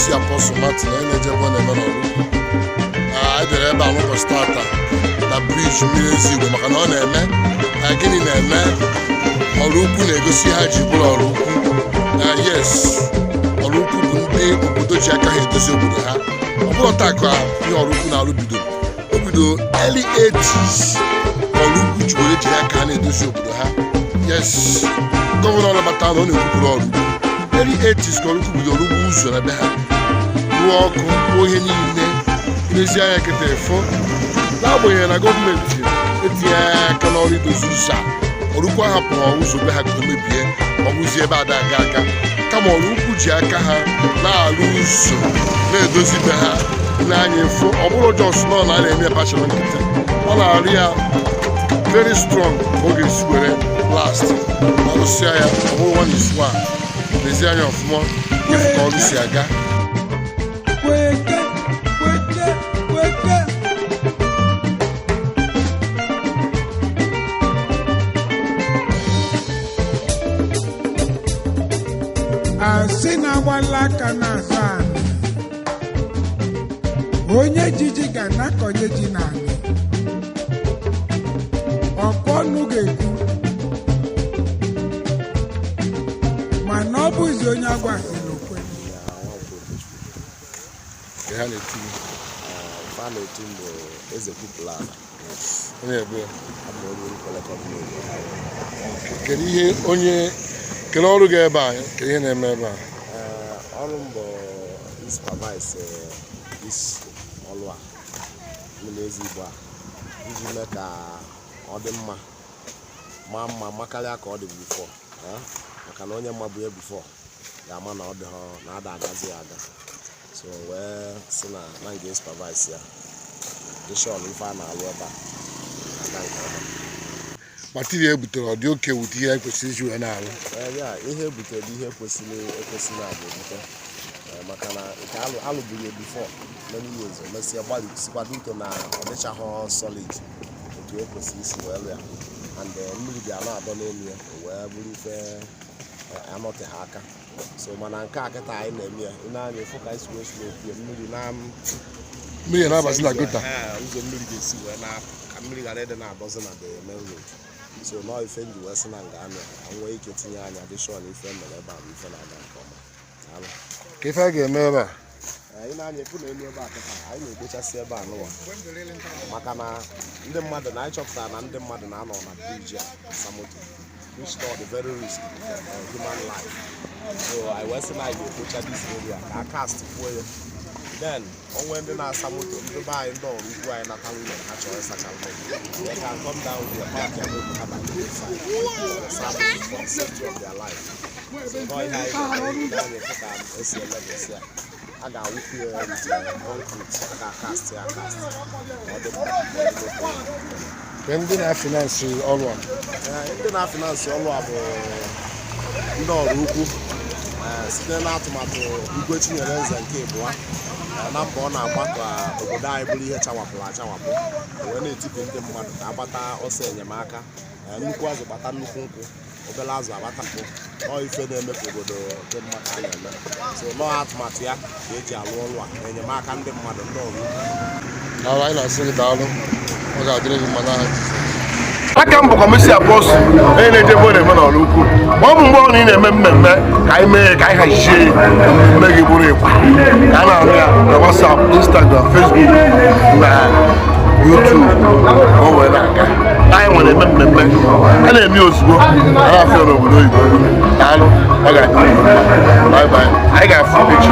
Osi Apostle Martin onye na-ejebe ọ na-eme n'ọrụ ukwu. Anyị bịara ebe a n'ụbọchị tata na briji mmiri Ezigbo maka na ọ na-eme gịnị na-eme ọrụ ukwu na-egosi ha ji bụrụ ọrụ ukwu. Yes, ọrụ ukwu bụ ndị obodo ji aka ha edozi obodo ha. Ọ bụrụ taa ka ihe ọrụ ukwu na-alụ bidoro. O bidoro early 80s ọrụ ukwu ji were jiri aka ha na-edozi obodo ha. Yes, gọvanọ nabata na ọ na-ekwupụrụ ọrụ ukwu. Early 80s ka ọrụ ukwu bidoro rugbu ụzọ na be ha rụọ ọkụ rụọ ihe niile n'ezi anya kịta efo n'agbanyeghị na gọọmenti etinye aka n'ọrụ idozi ụzọ a. Ọrụ ukwu ahapụrụ ụzọ be ha ka o mebie ma ọ bụzie ebe ada aga aga, kama ọrụ ukwu ji aka ha na-alụ ụzọ na-edozi be ha n'anya efo. Ọ bụrụ jos nọ na a na-eme bachara nkịtị, ọ na-arụ ya very strong ka ọ ga-esi were last ọrụsịa ya. Ọ bụrụ nwa n'izu a lezi anya ọfụma efu ka ọrụ si aga. Asị na-agbala aka n'azụ anyị, onye jiji ga-anakọnye ji n'ala, ọkụ ọnụ ga-ekwu, mana ọ bụzi onye agwaziri okwe. Ha na-eti mbụ eze kwupụla kedu ihe onye kedu ọrụ gị ebe a, kedu ihe na-eme ebe a? Ọrụ mbụ supervise ọrụ a mmiri Ezigbo a iji mee ka ọ dị mma maa mma makarịa ka ọ dị bifọ, maka na onye mma bụ ya bifọ ga-ama na ọ dị na ada agazi ya aga. So wee si na nga supervise ya dịshọn ife a na-alụ ebe a aga nke ọma. Material ebutere ọ dị oke wute ihe ekwesịrị iji wee na-alụ? Ihe ebutere dị ihe ekwesịrị abụ ebute, maka na nke alụburu ya bifọ many years mesịa gbalịsikwado ito na ọ dịchaghị solid otu ekwesịrị isi wee lụ ya, and mmiri bịa na-adọ n'elu ya wee bụrụ ife anọte ha aka. So mana nke a kịta anyị na-eme ya ị na-anya efu ka isi wee slope mmiri na-abazi na gota ụzọ mmiri ga-esi wee na-apụ ka mmiri ghara ịdị na-adọzi na the main road. So nọọ ife nji wee sị na nga anụ nwee ike tinye anya adịshọn ife mere ebe a bụ ife na-aga nke ọma. Ka ife a ga-eme ebe a anyị na-anya efu na elu ebe a kịta anyị na-ekpochasị ebe a n'ụwa, maka na ndị mmadụ na anyị chọpụtara na ndị mmadụ na-anọ na briji a Samoto, which is the very risk human life. So I wee sị na anyị ga-ekpocha this area ka a cast kwuo ya. Then onwe ndị na-asa moto ndị be anyị ndị ọrụ ugwu anyị nata ụlọ ha chọrọ ịsacha moto, they can come down here park their moto ha by the roadside for the safety of their life. So nọ ihe anyị ga-anye ka esi emebisi ya, a ga-awụpụ ya with concrete, a ga-akast ya akast ọ dị mma. ndị na-afinansị ọrụ a? Ndị na-afinansị ọrụ a bụ ndị ọrụ ukwu site n'atụmatụ Igwe Chinyereze nke Ịbụa na mbọ ọ na-agba ka obodo anyị bụrụ ihe chawapụrụ achawapụ, wee na-etipụ ndị mmadụ ka agbata ọsọ enyemaka. Nnukwu azụ gbata nnukwu nkwụ, obere azụ agbatapụ, ọ ife na-eme ka obodo dị mma ka a na-eme. So nọọ atụmatụ ya ka eji alụ ọrụ a na enyemaka ndị mmadụ ndị ọrụ ukwu. Anyị na-asị gị daalụ, ọ ga-adịrị gị mma n'aha Jizọs. Aka m bụkwa Osi Apostle onye na-eje ebe ọ na-eme n'ọrụ ukwu. Ma ọ bụ mgbe ọ na ị na-eme mmemme ka anyị mee ka anyị hazie mme gị bụrụ ịkwa ka a na-arụ ya na WhatsApp, Instagram, Facebook na YouTube ka o wee na-aga. Anyị nwere eme mmemme a na-eme ozugbo a na-afịa n'obodo oyibo. Daalụ, ọ ga-adị mma. Bye bye. Anyị ga-afụ echi.